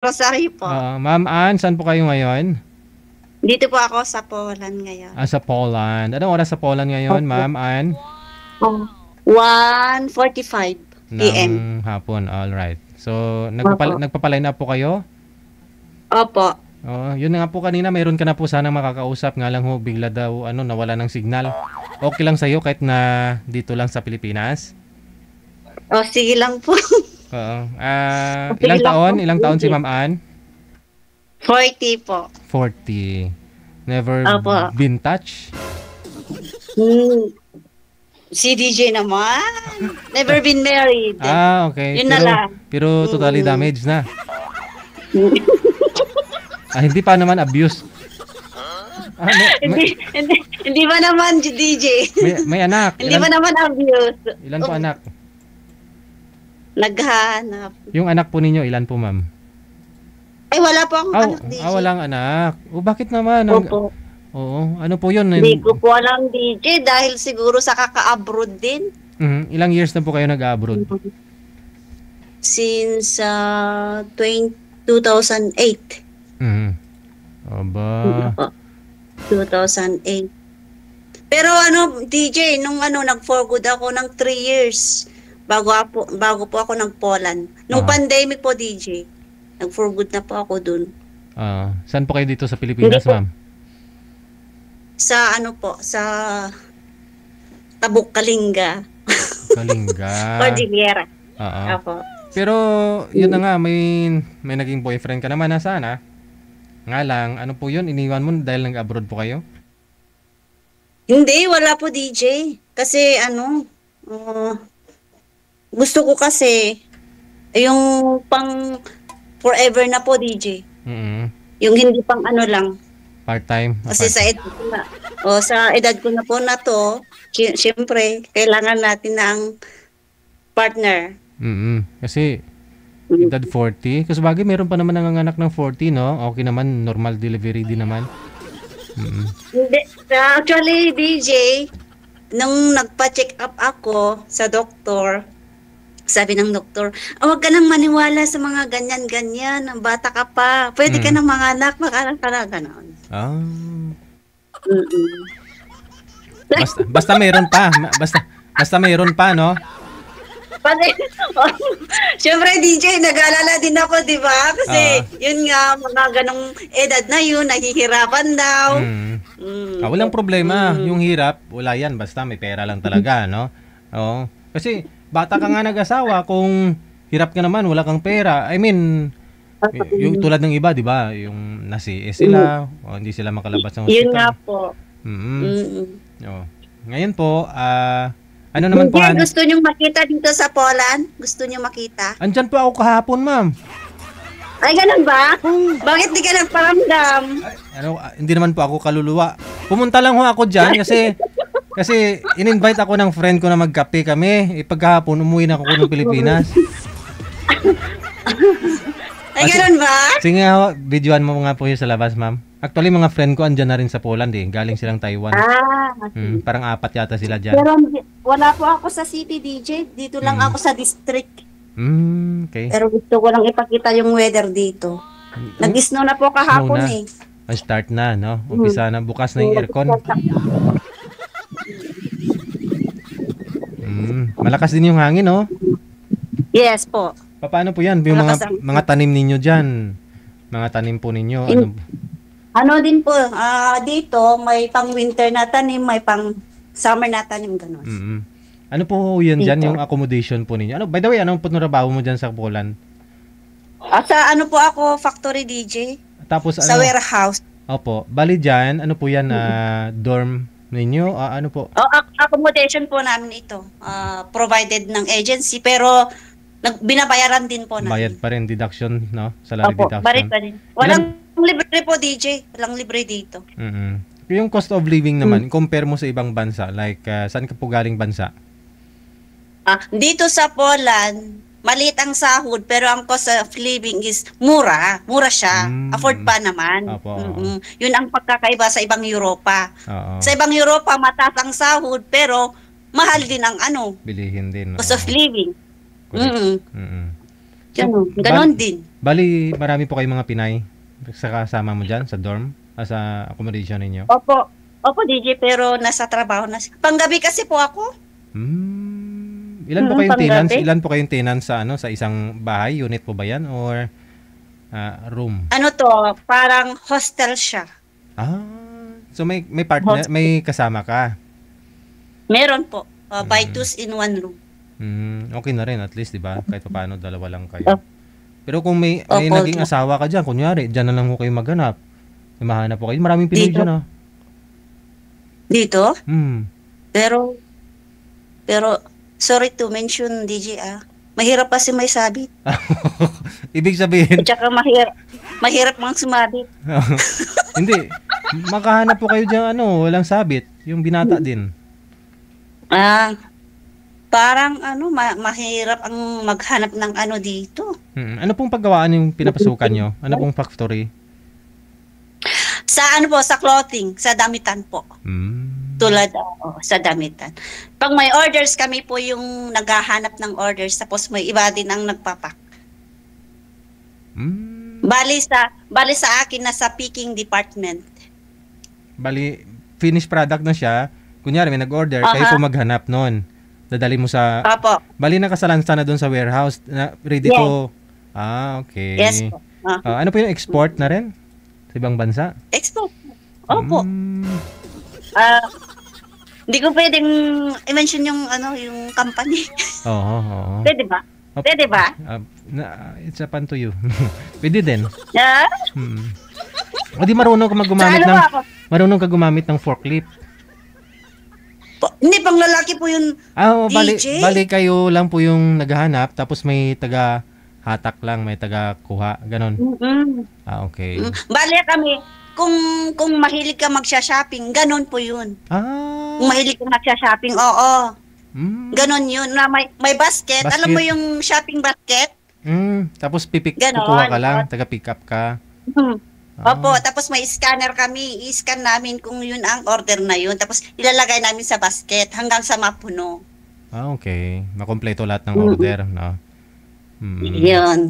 Rosario po. Ma'am Ann, saan po kayo ngayon? Dito po ako sa Poland ngayon. Sa Poland. Anong oras sa Poland ngayon, Opo. Ma'am Ann? Oh. 1:45 Ng PM. hapon, alright. So, Opo. nagpapaline up po kayo? Opo. Yun nga po kanina, mayroon ka na po sanang makakausap. Nga lang ho, bigla daw nawala ng signal. Okay lang sa'yo kahit na dito lang sa Pilipinas? O, sige lang po. Oo. Sige Ilang lang taon? po. Ilang taon si Ma'am Ann? 40 po. 40. Never Opo. been touched? Hmm. Si DJ naman. Never been married. Okay. Yun na lang. Pero totally damaged na. Hindi pa naman abuse. Hindi ba naman DJ? May anak. Hindi ba naman abuse? Ilan po anak? Naghahanap. Yung anak po ninyo, ilan po, ma'am? Ay, wala po akong anak, DJ. Walang anak. Bakit naman? Opo. Oo. Ano po yun? Hindi ko po alam, DJ, dahil siguro sa kaka-abroad din. Ilang years na po kayo nag-abroad? Since 2008. Aba. 2008. Pero DJ, nung nag-for good ako ng 3 years bago po ako nag-Poland. Nung pandemic po, DJ, nag-for good na po ako dun. Saan po kayo dito sa Pilipinas, ma'am? Sa sa Tabuk, Kalinga. Kalinga. Cordillera. Opo. Pero, yun na nga, may naging boyfriend ka naman na sana. Nga lang, ano po yun? Iniwan mo dahil nag-abroad po kayo? Hindi, wala po, DJ. Kasi gusto ko kasi yung pang forever na po, DJ. Yung hindi pang lang. Part-time? Kasi sa edad ko na, sa edad ko na po na to, siyempre, kailangan natin ng partner. Kasi, edad 40. Kasi bagay, meron pa naman nanganganak ng 40, no? Okay naman, normal delivery din naman. Actually, DJ, nung nagpa-check up ako sa doktor, sabi ng doktor, huwag ka nang maniwala sa mga ganyan-ganyan. Ang bata ka pa. Pwede ka nang manganak, makanak ka na, gano'n. Basta mayroon pa. Basta mayroon pa, no? Siyempre, DJ, nag-alala din ako, di ba? Kasi, yun nga, mga ganong edad na yun, nahihirapan daw. Walang problema. Yung hirap, wala yan. Basta may pera lang talaga, no? Kasi, bata ka nga nag-asawa, kung hirap ka naman, wala kang pera. I mean, yung tulad ng iba, di ba? Yung nasi sila, hindi sila makalabas ng hospital. Yun nga po. Ngayon po, ano naman po, gusto nyo makita dito sa Poland? Gusto nyo makita? Andyan po ako kahapon, ma'am. Ay, ganun ba? Bakit di ka nagparamdam? Hindi naman po ako kaluluwa. Pumunta lang ho ako dyan kasi in-invite ako ng friend ko na magkape kami. Pagkahapon, umuwi na ako ng Pilipinas. Ay, ganun ba? Sige nga, videoan mo nga po yun sa labas, ma'am. Actually, mga friend ko andyan na rin sa Poland eh. Galing silang Taiwan. Parang 4 yata sila dyan. Pero wala po ako sa city, DJ. Dito lang ako sa district. Okay. Pero gusto ko lang ipakita yung weather dito. Nag-snow na po kahapon eh. Start na, no? Umpisa na. Bukas na yung aircon. Malakas din yung hangin, no? Yes po. Paano po yan? Yung mga tanim ninyo dyan? Mga tanim po ninyo? Din po, dito may pang winter na tanim, may pang summer na tanim, gano'n. Ano po yan dyan, yung accommodation po ninyo? By the way, anong trabaho mo dyan sa Poland? Sa po ako, factory DJ. Tapos sa warehouse. Opo. Bali dyan, ano po yan, dorm ninyo? Ano po? Accommodation po namin ito. Provided ng agency, pero binabayaran din po namin. Bayad pa rin, deduction, no? Salary deduction. Bayad pa rin. Walang libre po, DJ. Walang libre dito. Yung cost of living naman, compare mo sa ibang bansa, like, saan ka po galing bansa? Dito sa Poland, maliit ang sahod, pero ang cost of living is mura. Mura siya. Afford pa naman. Yun ang pagkakaiba sa ibang Europa. Sa ibang Europa, mataas ang sahod, pero mahal din ang bilihin din. cost of living. Correct. Ganon din. Bali, marami po kayong mga Pinay sa kasama mo dyan, sa dorm, sa accommodation ninyo? Opo. Opo, DJ, pero nasa trabaho na. Panggabi kasi po ako. Ilan po kayong tenants? Panggabi. Ilan po kayong tenants sa sa isang bahay? Unit po ba yan or room? Ano to, parang hostel siya. So may partner, may kasama ka? Meron po. By twos in one room. Okay na rin at least, 'di ba? Kahit paano dalawa lang kayo. Opo. Pero kung may Opo, naging asawa ka diyan, kunyari, diyan na lang ho kayo maghanap. May mahanap po kayo. Maraming Pinoy Dito? diyan, Dito? Hmm. Pero sorry to mention, DJ, mahirap kasi may sabit. Ibig sabihin, At saka mahirap mang sumabit. hindi. Makahanap po kayo diyan walang sabit, yung binata din. Parang mahirap ang maghanap ng dito. Ano pong paggawaan yung pinapasukan nyo? Ano pong factory? Sa sa clothing, sa damitan po. Tulad sa damitan. Pag may orders, kami po yung naghahanap ng orders, tapos may iba din ang nagpapak. Bali sa akin na sa picking department. Bali, finished product na siya. Kunyari, may nag-order, kayo po maghanap nun. Dadali mo sa... Opo. Bali, nakasalansa na doon sa warehouse. Ready to... okay. Yes po. Ano po yung export na rin? Sa ibang bansa? Export. Opo. Hindi ko pwedeng i-mention yung yung company. Oo. Pwede ba? Pwede ba? It's up to you. Pwede din. O di marunong ka gumamit ng forklift. Hindi, pang lalaki po yun, DJ. Bali kayo lang po yung naghahanap, tapos may taga-hatak lang, may taga-kuha, ganon. Okay. Bali kami, kung mahilig ka magsha-shopping, ganon po yun. Kung mahilig ka magsha-shopping, oo. Ganon yun, na may basket. Alam mo yung shopping basket? Tapos kukuha ka lang, taga-pick up ka. Opo, tapos may scanner kami. I-scan namin kung yun ang order na yun. Tapos ilalagay namin sa basket hanggang sa mapuno. Okay. Makompleto lahat ng order, no? Yun. Yun.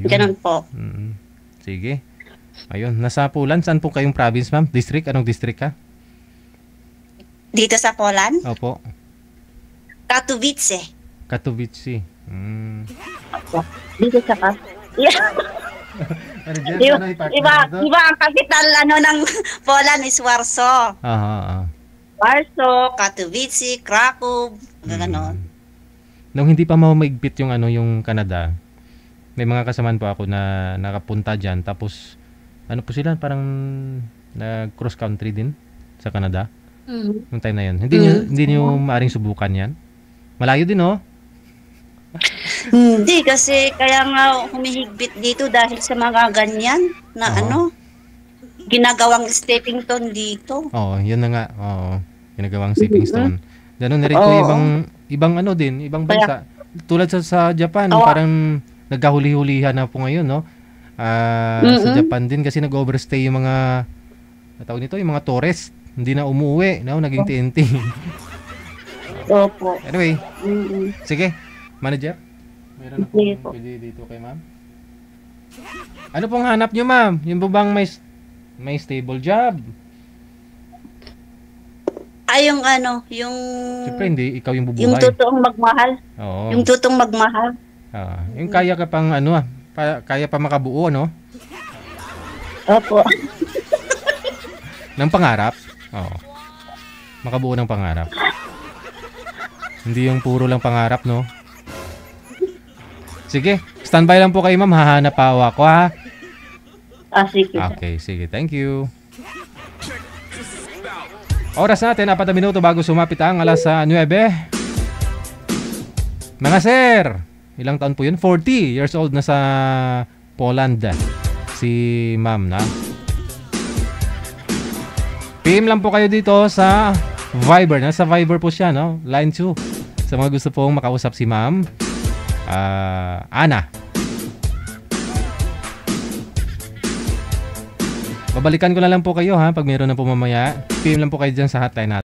Ganun po. Sige. Ayun. Nasa Poland, saan po kayong province, ma'am? District? Anong district ka? Dito sa Poland? Opo. Katowice. Katowice. Dito sa Iba ang capital ng Poland is Warsaw. Warsaw, Katowice, Krakow, gano'n. Nung hindi pa maigpit yung yung Canada, may mga kasamaan po ako na nakapunta diyan, tapos po sila parang nag-cross country din sa Canada. Yung time na yun. Hindi niyo maaring subukan 'yan. Malayo din, Hindi, kasi kaya nga humihigpit dito dahil sa mga ganyan na ginagawang stepping stone dito. Yun na nga. Ginagawang stepping stone. Ganun na rin po ibang ibang bansa. Tulad sa Japan, parang nagkahuli-hulihan na po ngayon, no? Sa Japan din kasi nag-overstay yung mga yung mga tourist. Hindi na umuwi, naging TNT. Opo. Anyway, sige, manager. Meron ako pwede dito kay ma'am. Ano pong hanap nyo, ma'am? Yung bang may stable job? Yung Siyempre, hindi ikaw yung bubuhay. Yung totoong magmahal. Oo. Yung totoong magmahal. Yung kaya ka pang kaya pa makabuo, no? Opo. Ng pangarap? Oo. Makabuo ng pangarap. Hindi yung puro lang pangarap, no? Sige, standby lang po kayo, ma'am. Hahanap pa ako, ha? Sige. Okay, sige. Thank you. Oras natin, 4 minuto bago sumapit ang alas 9. Mga sir, ilang taon po yun? 40 years old na sa Poland. Si ma'am na. PM lang po kayo dito sa Viber. Nasa Viber po siya, no? Line 2. Sa mga gusto pong makausap si ma'am Ana. Babalikan ko na lang po kayo, ha, pag meron na po mamaya. PM lang po kayo dyan sa hotline natin.